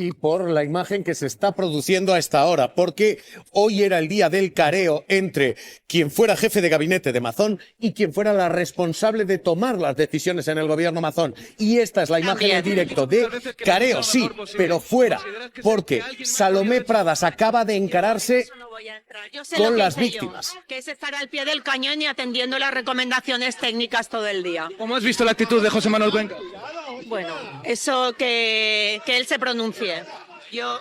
Y por la imagen que se está produciendo a esta hora, porque hoy era el día del careo entre quien fuera jefe de gabinete de Mazón y quien fuera la responsable de tomar las decisiones en el gobierno Mazón. Y esta es la imagen en directo de careo, sí, pero fuera, porque Salomé Pradas acaba de encararse con las víctimas. Que es estar al pie del cañón y atendiendo las recomendaciones técnicas todo el día. ¿Cómo has visto la actitud de José Manuel Cuenca? Bueno, eso que él se pronuncie. Yo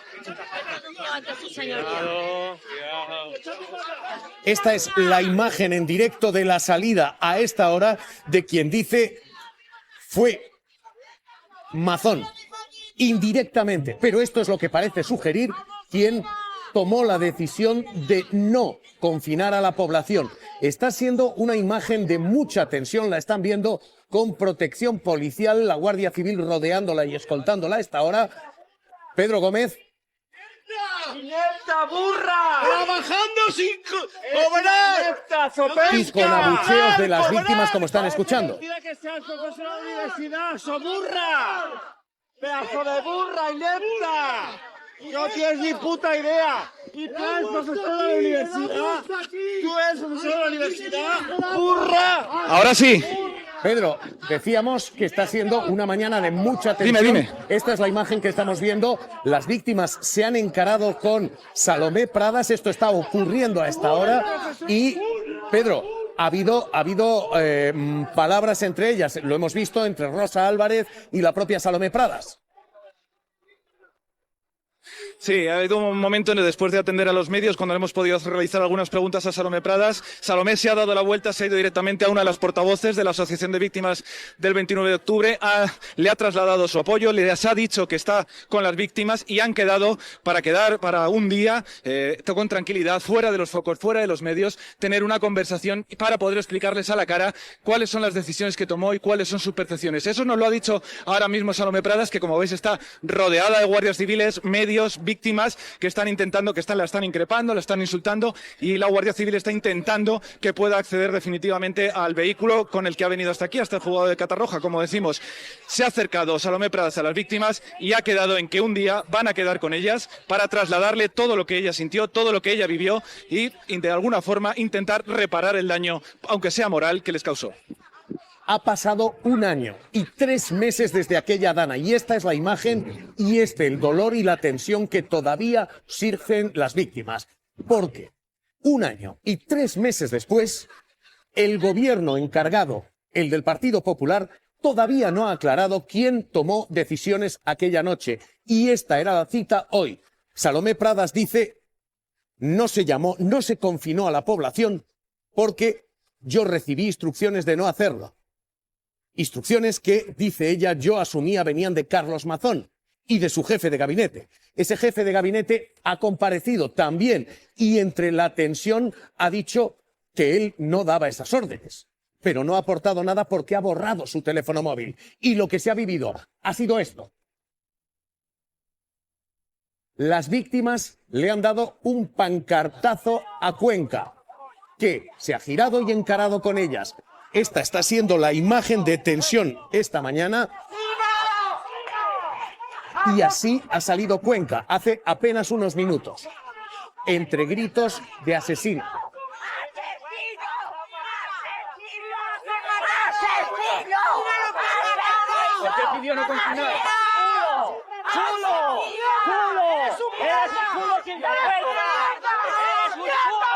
ante su señoría. Esta es la imagen en directo de la salida a esta hora de quien dice fue Mazón, indirectamente. Pero esto es lo que parece sugerir quien tomó la decisión de no confinar a la población. Está siendo una imagen de mucha tensión, la están viendo con protección policial, la Guardia Civil rodeándola y escoltándola a esta hora. Pedro Gómez. ¡Inepta, burra! ¡Trabajando sin cobrar! Y con abucheos de las víctimas, como están escuchando. Que seas profesor de la universidad, ¡so burra! ¡Pedazo de burra, inepta! No tienes ni puta idea. ¿Y tú eres profesor de la universidad? ¿Tú eres profesor de la universidad? ¡Burra! Ahora sí. Pedro, decíamos que está siendo una mañana de mucha tensión. Dime. Esta es la imagen que estamos viendo. Las víctimas se han encarado con Salomé Pradas. Esto está ocurriendo a esta hora. Y, Pedro, ha habido palabras entre ellas. Lo hemos visto entre Rosa Álvarez y la propia Salomé Pradas. Sí, ha habido un momento después de atender a los medios cuando hemos podido realizar algunas preguntas a Salomé Pradas. Salomé se ha dado la vuelta, se ha ido directamente a una de las portavoces de la Asociación de Víctimas del 29 de octubre, le ha trasladado su apoyo, les ha dicho que está con las víctimas y han quedado para un día con tranquilidad, fuera de los focos, fuera de los medios, tener una conversación para poder explicarles a la cara cuáles son las decisiones que tomó y cuáles son sus percepciones. Eso nos lo ha dicho ahora mismo Salomé Pradas, que como veis está rodeada de guardias civiles, medios, víctimas que la están increpando, la están insultando y la Guardia Civil está intentando que pueda acceder definitivamente al vehículo con el que ha venido hasta aquí, hasta el juzgado de Catarroja. Como decimos, se ha acercado Salomé Pradas a las víctimas y ha quedado en que un día van a quedar con ellas para trasladarle todo lo que ella sintió, todo lo que ella vivió y de alguna forma intentar reparar el daño, aunque sea moral, que les causó. Ha pasado 1 año y 3 meses desde aquella dana y esta es la imagen y el dolor y la tensión que todavía sirven las víctimas. Porque 1 año y 3 meses después, el gobierno encargado, el del Partido Popular, todavía no ha aclarado quién tomó decisiones aquella noche. Y esta era la cita hoy. Salomé Pradas dice, no se confinó a la población porque yo recibí instrucciones de no hacerlo. Instrucciones que, dice ella, yo asumía venían de Carlos Mazón y de su jefe de gabinete. Ese jefe de gabinete ha comparecido también y entre la tensión ha dicho que él no daba esas órdenes, pero no ha aportado nada porque ha borrado su teléfono móvil. Y lo que se ha vivido ha sido esto. Las víctimas le han dado un pancartazo a Cuenca, que se ha girado y encarado con ellas. Esta está siendo la imagen de tensión esta mañana. Y así ha salido Cuenca hace apenas unos minutos, entre gritos de asesino. ¿Por qué pidió no confinar? ¡Chulo! ¡Chulo! ¡Eres un chulo sin vergüenza! ¡Eres un chulo!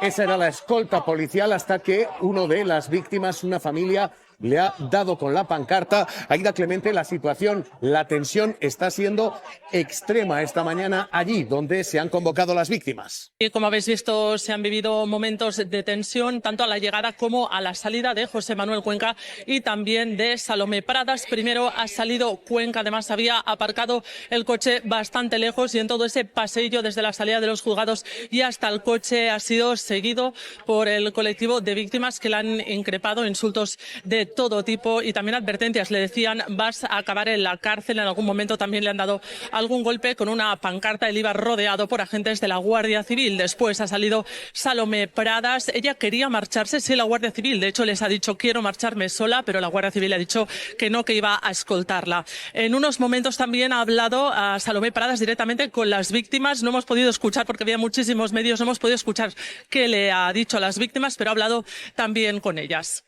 Esa era la escolta policial hasta que uno de las víctimas, una familia, le ha dado con la pancarta. Aida Clemente, la situación, la tensión está siendo extrema esta mañana allí donde se han convocado las víctimas. Y como habéis visto, se han vivido momentos de tensión tanto a la llegada como a la salida de José Manuel Cuenca y también de Salomé Pradas. Primero ha salido Cuenca, además había aparcado el coche bastante lejos y en todo ese paseillo desde la salida de los juzgados y hasta el coche ha sido seguido por el colectivo de víctimas que le han increpado insultos de de todo tipo y también advertencias. Le decían, vas a acabar en la cárcel. En algún momento también le han dado algún golpe con una pancarta. Él iba rodeado por agentes de la Guardia Civil. Después ha salido Salomé Pradas. Ella quería marcharse sin la Guardia Civil. De hecho, les ha dicho, quiero marcharme sola, pero la Guardia Civil le ha dicho que no, que iba a escoltarla. En unos momentos también ha hablado a Salomé Pradas directamente con las víctimas. No hemos podido escuchar porque había muchísimos medios, no hemos podido escuchar qué le ha dicho a las víctimas, pero ha hablado también con ellas.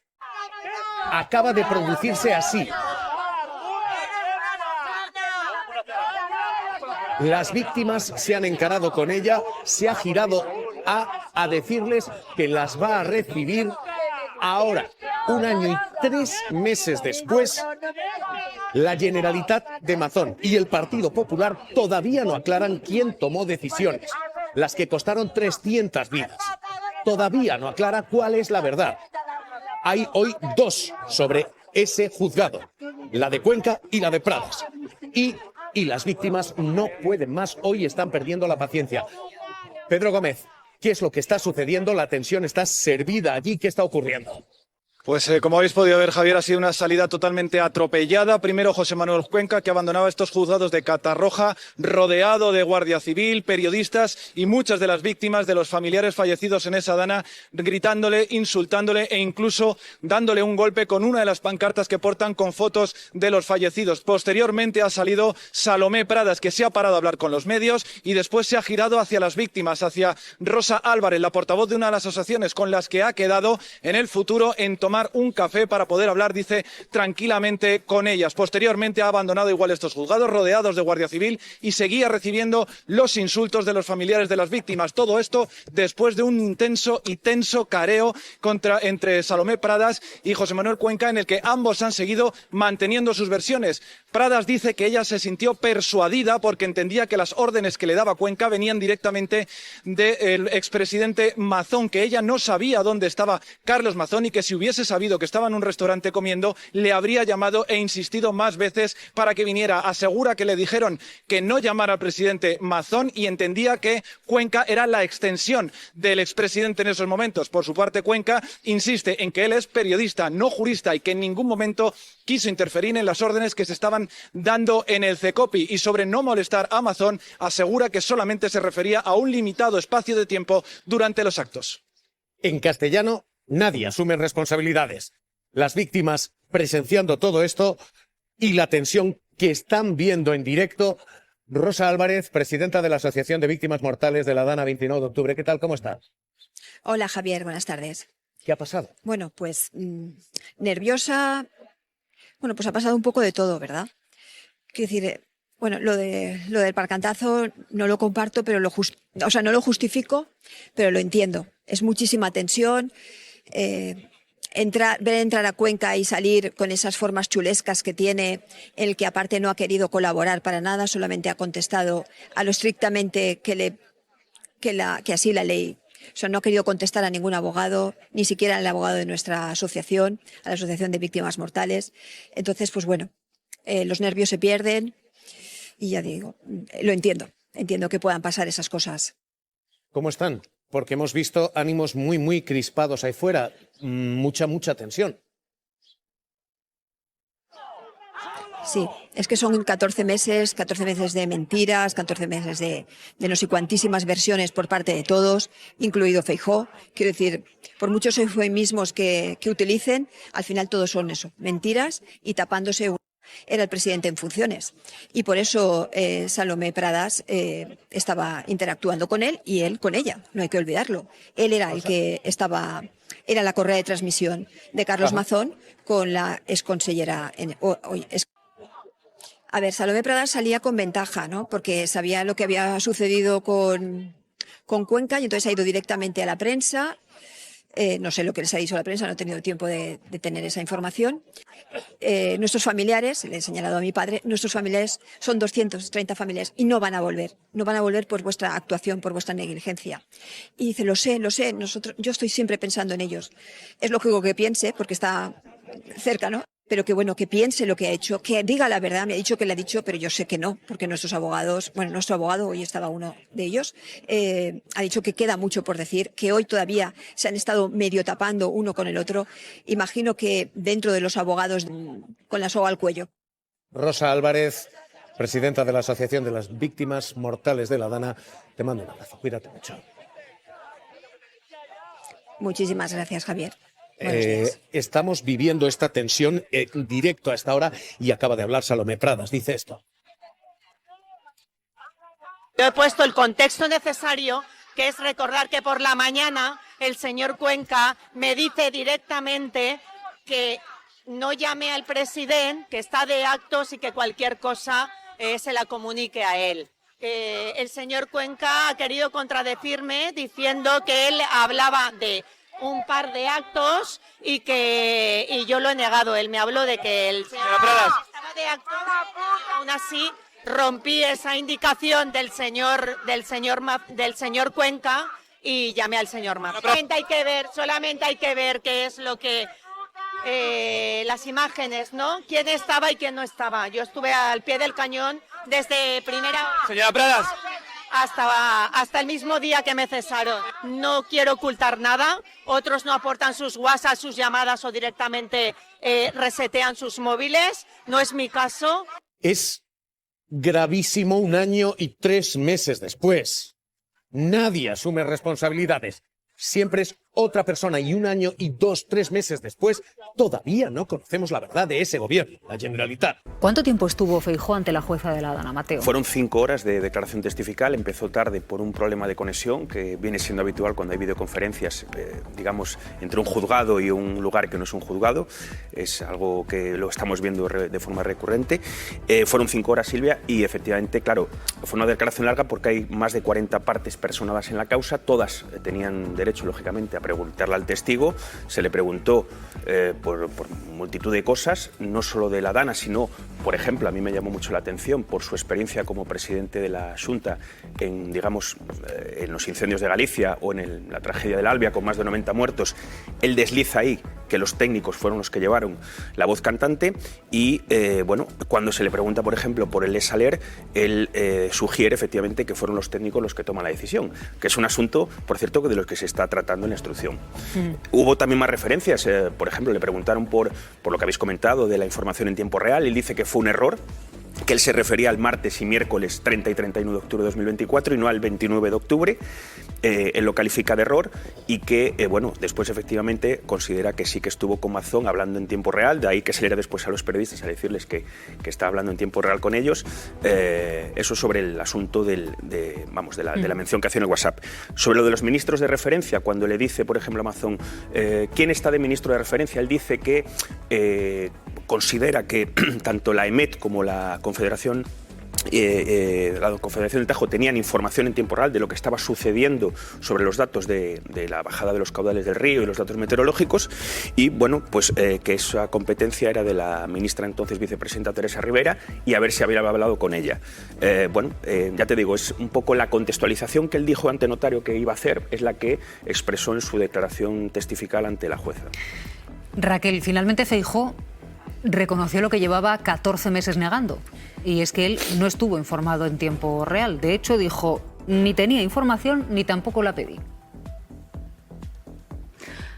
Acaba de producirse así. Las víctimas se han encarado con ella, se ha girado a decirles que las va a recibir ahora, 1 año y 3 meses después. La Generalitat de Mazón y el Partido Popular todavía no aclaran quién tomó decisiones, las que costaron 300 vidas. Todavía no aclara cuál es la verdad. Hay hoy 2 sobre ese juzgado, la de Cuenca y la de Pradas. Y las víctimas no pueden más, hoy están perdiendo la paciencia. Pedro Gómez, ¿qué es lo que está sucediendo? La tensión está servida allí, ¿qué está ocurriendo? Pues como habéis podido ver, Javier, ha sido una salida totalmente atropellada. Primero José Manuel Cuenca, que abandonaba estos juzgados de Catarroja, rodeado de Guardia Civil, periodistas y muchas de las víctimas de los familiares fallecidos en esa dana, gritándole, insultándole e incluso dándole un golpe con una de las pancartas que portan con fotos de los fallecidos. Posteriormente ha salido Salomé Pradas, que se ha parado a hablar con los medios y después se ha girado hacia las víctimas, hacia Rosa Álvarez, la portavoz de una de las asociaciones con las que ha quedado en el futuro en tomar un café para poder hablar, dice, tranquilamente con ellas. Posteriormente ha abandonado igual estos juzgados rodeados de Guardia Civil y seguía recibiendo los insultos de los familiares de las víctimas. Todo esto después de un intenso y tenso careo entre Salomé Pradas y José Manuel Cuenca, en el que ambos han seguido manteniendo sus versiones. Pradas dice que ella se sintió persuadida porque entendía que las órdenes que le daba Cuenca venían directamente del expresidente Mazón, que ella no sabía dónde estaba Carlos Mazón y que si hubiese sabido que estaba en un restaurante comiendo, le habría llamado e insistido más veces para que viniera. Asegura que le dijeron que no llamara al presidente Mazón y entendía que Cuenca era la extensión del expresidente en esos momentos. Por su parte, Cuenca insiste en que él es periodista, no jurista, y que en ningún momento quiso interferir en las órdenes que se estaban dando en el CECOPI. Y sobre no molestar a Mazón, asegura que solamente se refería a un limitado espacio de tiempo durante los actos. En castellano, nadie asume responsabilidades. Las víctimas presenciando todo esto y la tensión que están viendo en directo. Rosa Álvarez, presidenta de la Asociación de Víctimas Mortales de la Dana 29 de octubre. ¿Qué tal? ¿Cómo estás? Hola, Javier. Buenas tardes. ¿Qué ha pasado? Bueno, pues nerviosa. Bueno, pues ha pasado un poco de todo, ¿verdad? Quiero decir, bueno, lo del parcantazo no lo comparto, pero no lo justifico, pero lo entiendo. Es muchísima tensión. Ver entrar a Cuenca y salir con esas formas chulescas que tiene, el que aparte no ha querido colaborar para nada, solamente ha contestado a lo estrictamente que así la ley. O sea, no ha querido contestar a ningún abogado, ni siquiera al abogado de nuestra asociación, a la Asociación de Víctimas Mortales. Entonces, pues bueno, los nervios se pierden y ya digo, lo entiendo. Entiendo que puedan pasar esas cosas. ¿Cómo están? Porque hemos visto ánimos muy, muy crispados ahí fuera. Mucha tensión. Sí, es que son 14 meses de mentiras, 14 meses de no sé cuantísimas versiones por parte de todos, incluido Feijóo. Quiero decir, por muchos eufemismos que utilicen, al final todos son eso, mentiras y tapándose. Era el presidente en funciones y por eso Salomé Pradas estaba interactuando con él y él con ella, no hay que olvidarlo. Él era el que era la correa de transmisión de Carlos Mazón con la exconsellera. A ver, Salomé Pradas salía con ventaja, ¿no? Porque sabía lo que había sucedido con Cuenca y entonces ha ido directamente a la prensa. No sé lo que les ha dicho a la prensa, no he tenido tiempo de tener esa información. Nuestros familiares, le he señalado a mi padre, nuestros familiares son 230 familiares y no van a volver por vuestra actuación, por vuestra negligencia. Y dice, lo sé, yo estoy siempre pensando en ellos. Es lógico que piense, porque está cerca, ¿no? pero que bueno, que piense lo que ha hecho, que diga la verdad. Me ha dicho que le ha dicho, pero yo sé que no, porque nuestros abogados, bueno, nuestro abogado, hoy estaba uno de ellos, ha dicho que queda mucho por decir, que hoy todavía se han estado medio tapando uno con el otro. Imagino que dentro de los abogados con la soga al cuello. Rosa Álvarez, presidenta de la Asociación de las Víctimas Mortales de la Dana, te mando un abrazo. Cuídate mucho. Muchísimas gracias, Javier. Buenos días. Estamos viviendo esta tensión en directo a esta hora y acaba de hablar Salomé Pradas. Dice esto. Yo he puesto el contexto necesario, que es recordar que por la mañana el señor Cuenca me dice directamente que no llame al presidente, que está de actos y que cualquier cosa se la comunique a él. El señor Cuenca ha querido contradecirme diciendo que él hablaba de un par de actos y yo lo he negado. Él me habló de que el señor estaba de actos y aún así rompí esa indicación del señor Cuenca y llamé al señor Mafra. Solamente hay que ver qué es lo que las imágenes, ¿no? Quién estaba y quién no estaba. Yo estuve al pie del cañón desde primera hora. Señora Pradas. Hasta el mismo día que me cesaron. No quiero ocultar nada. Otros no aportan sus WhatsApp, sus llamadas o directamente resetean sus móviles. No es mi caso. Es gravísimo 1 año y 3 meses después. Nadie asume responsabilidades. Siempre es otra persona y 1 año y 2, 3 meses después todavía no conocemos la verdad de ese gobierno, la Generalitat. ¿Cuánto tiempo estuvo Feijóo ante la jueza de la Dana, Mateo? Fueron 5 horas de declaración testifical. Empezó tarde por un problema de conexión que viene siendo habitual cuando hay videoconferencias, digamos, entre un juzgado y un lugar que no es un juzgado. Es algo que lo estamos viendo de forma recurrente. Fueron 5 horas, Silvia, y efectivamente, claro, fue una declaración larga porque hay más de 40 partes personadas en la causa. Todas tenían derecho, lógicamente, a preguntarle al testigo. Se le preguntó por multitud de cosas, no solo de la Dana, sino, por ejemplo, a mí me llamó mucho la atención por su experiencia como presidente de la Xunta en, digamos, en los incendios de Galicia o en la tragedia del Albia con más de 90 muertos. Él desliza ahí que los técnicos fueron los que llevaron la voz cantante y, bueno, cuando se le pregunta, por ejemplo, por el Les Saler, él sugiere efectivamente que fueron los técnicos los que toman la decisión, que es un asunto, por cierto, de los que se está tratando en la instrucción. Hubo también más referencias, por ejemplo, le preguntaron por lo que habéis comentado de la información en tiempo real. Él dice que fue un error, que él se refería al martes y miércoles 30 y 31 de octubre de 2024 y no al 29 de octubre. Él lo califica de error y que, bueno, después efectivamente considera que sí que estuvo con Mazón hablando en tiempo real, de ahí que saliera después a los periodistas a decirles que está hablando en tiempo real con ellos. Eso sobre el asunto de la mención que hacía en el WhatsApp. Sobre lo de los ministros de referencia, cuando le dice, por ejemplo, a Mazón, ¿quién está de ministro de referencia? Él dice que considera que tanto la EMET como la Confederación del Tajo tenían información en tiempo real de lo que estaba sucediendo sobre los datos de la bajada de los caudales del río y los datos meteorológicos y, bueno, pues que esa competencia era de la ministra entonces vicepresidenta Teresa Rivera y a ver si había hablado con ella. Ya te digo, es un poco la contextualización que él dijo ante notario que iba a hacer, es la que expresó en su declaración testifical ante la jueza. Raquel, finalmente Feijóo reconoció lo que llevaba 14 meses negando, y es que él no estuvo informado en tiempo real. De hecho, dijo, ni tenía información ni tampoco la pedí.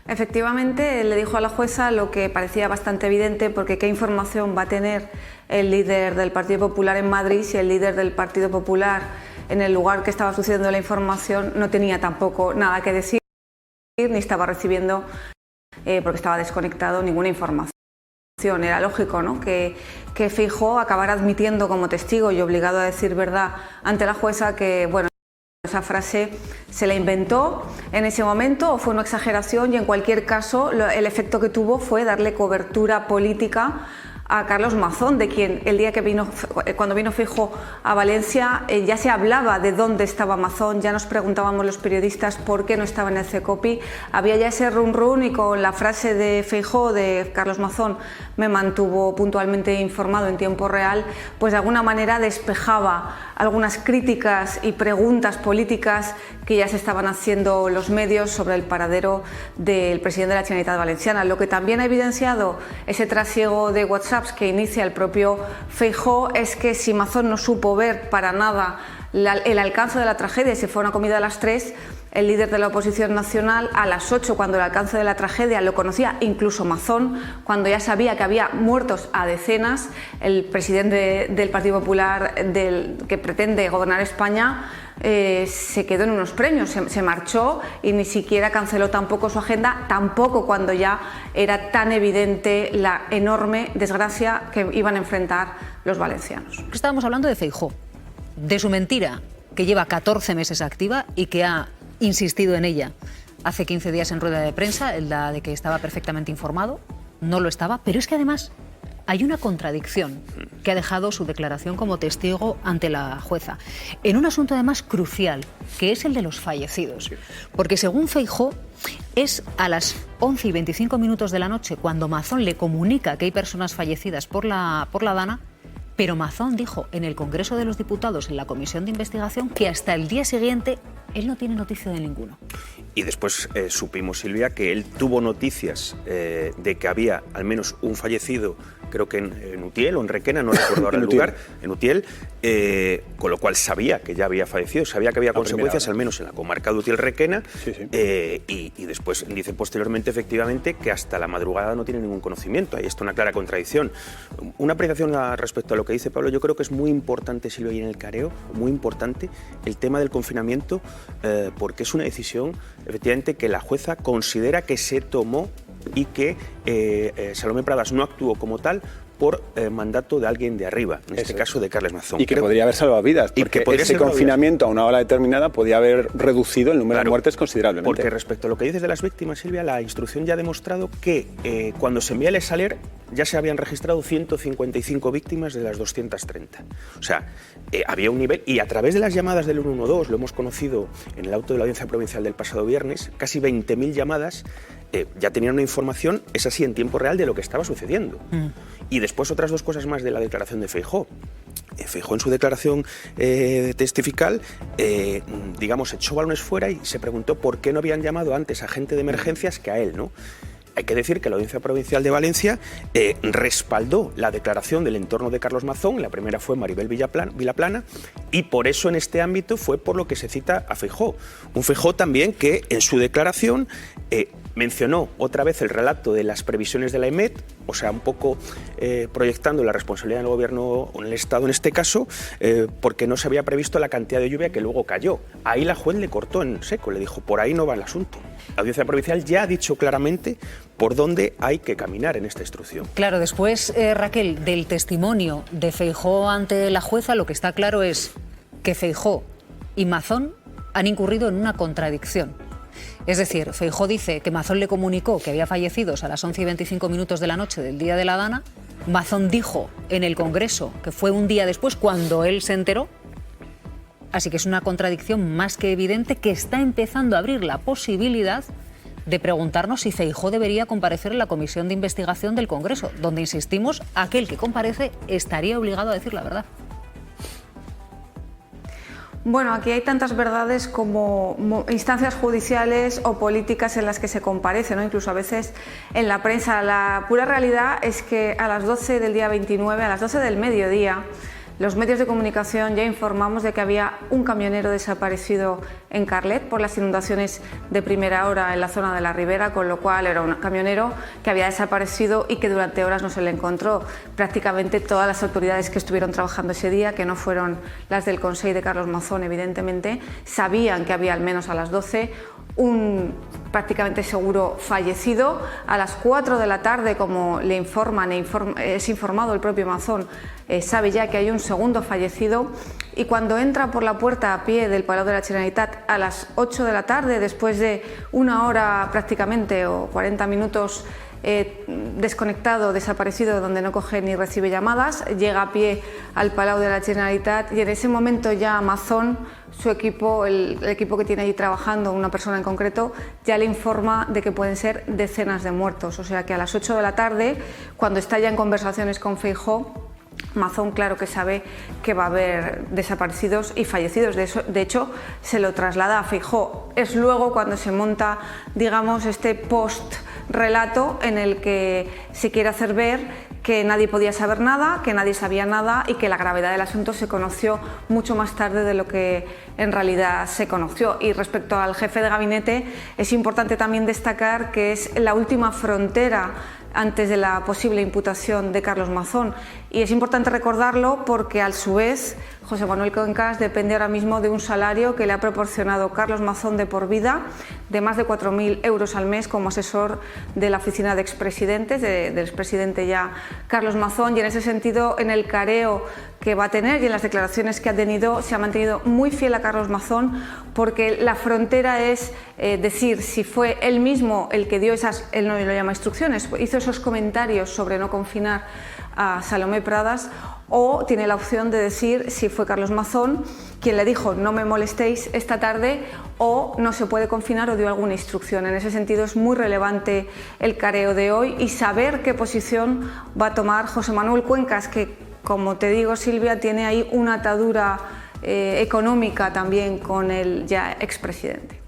Efectivamente, le dijo a la jueza lo que parecía bastante evidente, porque qué información va a tener el líder del Partido Popular en Madrid si el líder del Partido Popular en el lugar que estaba sucediendo la información no tenía tampoco nada que decir, ni estaba recibiendo, porque estaba desconectado, ninguna información. Era lógico, ¿no?, que Feijóo acabara admitiendo como testigo y obligado a decir verdad ante la jueza que, bueno, esa frase se la inventó en ese momento o fue una exageración, y en cualquier caso el efecto que tuvo fue darle cobertura política a Carlos Mazón, de quien el día que cuando vino Feijóo a Valencia ya se hablaba de dónde estaba Mazón, ya nos preguntábamos los periodistas por qué no estaba en el CECOPI, había ya ese run run, y con la frase de Feijóo, de Carlos Mazón me mantuvo puntualmente informado en tiempo real, pues de alguna manera despejaba algunas críticas y preguntas políticas que ya se estaban haciendo los medios sobre el paradero del presidente de la Generalitat Valenciana. Lo que también ha evidenciado ese trasiego de WhatsApp que inicia el propio Feijóo es que si Mazón no supo ver para nada el alcance de la tragedia, si fue una comida a las 3, el líder de la oposición nacional a las 8, cuando el alcance de la tragedia lo conocía incluso Mazón, cuando ya sabía que había muertos a decenas, el presidente del Partido Popular que pretende gobernar España se quedó en unos premios, se marchó y ni siquiera canceló tampoco su agenda, tampoco cuando ya era tan evidente la enorme desgracia que iban a enfrentar los valencianos. Estábamos hablando de Feijóo, de su mentira, que lleva 14 meses activa y que ha insistido en ella hace 15 días en rueda de prensa, la de que estaba perfectamente informado, no lo estaba, pero es que además hay una contradicción que ha dejado su declaración como testigo ante la jueza, en un asunto además crucial, que es el de los fallecidos. Porque según Feijóo, es a las 11:25 de la noche cuando Mazón le comunica que hay personas fallecidas por la Dana, pero Mazón dijo en el Congreso de los Diputados, en la comisión de investigación, que hasta el día siguiente él no tiene noticia de ninguno. Y después supimos, Silvia, que él tuvo noticias de que había al menos un fallecido, creo que en Utiel o en Requena, no recuerdo ahora el lugar, en Utiel, con lo cual sabía que ya había fallecido, sabía que había consecuencias, al menos en la comarca de Utiel-Requena, y después dice posteriormente, efectivamente, que hasta la madrugada no tiene ningún conocimiento. Ahí está una clara contradicción. Una apreciación respecto a lo que dice Pablo, yo creo que es muy importante, Silvia, y en el careo, muy importante el tema del confinamiento, porque es una decisión, efectivamente, que la jueza considera que se tomó y que Salomé Pradas no actuó como tal por mandato de alguien de arriba, en este caso de Carles Mazón. Y que podría haber salvado vidas, porque ese confinamiento a una hora determinada podía haber reducido el número de muertes considerablemente. Porque respecto a lo que dices de las víctimas, Silvia, la instrucción ya ha demostrado que cuando se envía el Saler ya se habían registrado 155 víctimas de las 230. O sea, había un nivel, y a través de las llamadas del 112, lo hemos conocido en el auto de la Audiencia Provincial del pasado viernes, casi 20.000 llamadas ya tenían una información, es así, en tiempo real de lo que estaba sucediendo. Y después otras dos cosas más de la declaración de Feijóo. Feijóo en su declaración testifical, digamos, echó balones fuera y se preguntó por qué no habían llamado antes a gente de emergencias que a él, ¿no? Hay que decir que la Audiencia Provincial de Valencia respaldó la declaración del entorno de Carlos Mazón, la primera fue Maribel Vilaplana, y por eso en este ámbito fue por lo que se cita a Feijóo. Un Feijóo también que en su declaración mencionó otra vez el relato de las previsiones de la EMET, o sea, un poco proyectando la responsabilidad del gobierno o en el Estado en este caso, porque no se había previsto la cantidad de lluvia que luego cayó. Ahí la juez le cortó en seco, le dijo, por ahí no va el asunto. La Audiencia Provincial ya ha dicho claramente por dónde hay que caminar en esta instrucción. Claro, después, Raquel, del testimonio de Feijóo ante la jueza, lo que está claro es que Feijóo y Mazón han incurrido en una contradicción. Es decir, Feijóo dice que Mazón le comunicó que había fallecidos a las 11:25 de la noche del día de la Dana. Mazón dijo en el Congreso que fue un día después cuando él se enteró. Así que es una contradicción más que evidente que está empezando a abrir la posibilidad de preguntarnos si Feijóo debería comparecer en la comisión de investigación del Congreso, donde, insistimos, aquel que comparece estaría obligado a decir la verdad. Bueno, aquí hay tantas verdades como instancias judiciales o políticas en las que se comparece, ¿no? Incluso a veces en la prensa. La pura realidad es que a las 12 del día 29, a las 12 del mediodía, los medios de comunicación ya informamos de que había un camionero desaparecido en Carlet por las inundaciones de primera hora en la zona de la Ribera, con lo cual era un camionero que había desaparecido y que durante horas no se le encontró. Prácticamente todas las autoridades que estuvieron trabajando ese día, que no fueron las del Consell de Carlos Mazón, evidentemente, sabían que había al menos a las 12 un prácticamente seguro fallecido. A las 4 de la tarde, como le informan, es informado el propio Mazón, sabe ya que hay un segundo fallecido, y cuando entra por la puerta a pie del Palau de la Generalitat a las 8 de la tarde, después de una hora prácticamente o 40 minutos desconectado, desaparecido, donde no coge ni recibe llamadas, llega a pie al Palau de la Generalitat y en ese momento ya Amazon, su equipo, el equipo que tiene allí trabajando, una persona en concreto, ya le informa de que pueden ser decenas de muertos. O sea que a las 8 de la tarde, cuando está ya en conversaciones con Feijóo, Amazon claro que sabe que va a haber desaparecidos y fallecidos. De hecho, se lo traslada a Feijóo. Es luego cuando se monta, digamos, este post-relato en el que se quiere hacer ver que nadie podía saber nada, que nadie sabía nada y que la gravedad del asunto se conoció mucho más tarde de lo que en realidad se conoció. Y respecto al jefe de gabinete, es importante también destacar que es la última frontera antes de la posible imputación de Carlos Mazón. Y es importante recordarlo porque, a su vez, José Manuel Cuencas depende ahora mismo de un salario que le ha proporcionado Carlos Mazón de por vida, de más de 4.000 euros al mes como asesor de la oficina de expresidentes, del expresidente ya Carlos Mazón, y en ese sentido, en el careo que va a tener y en las declaraciones que ha tenido, se ha mantenido muy fiel a Carlos Mazón, porque la frontera es decir si fue él mismo el que dio esas, él no lo llama instrucciones, hizo esos comentarios sobre no confinar a Salomé Pradas, o tiene la opción de decir si fue Carlos Mazón quien le dijo no me molestéis esta tarde, o no se puede confinar, o dio alguna instrucción. En ese sentido es muy relevante el careo de hoy y saber qué posición va a tomar José Manuel Cuencas, que, como te digo, Silvia, tiene ahí una atadura económica también con el ya expresidente.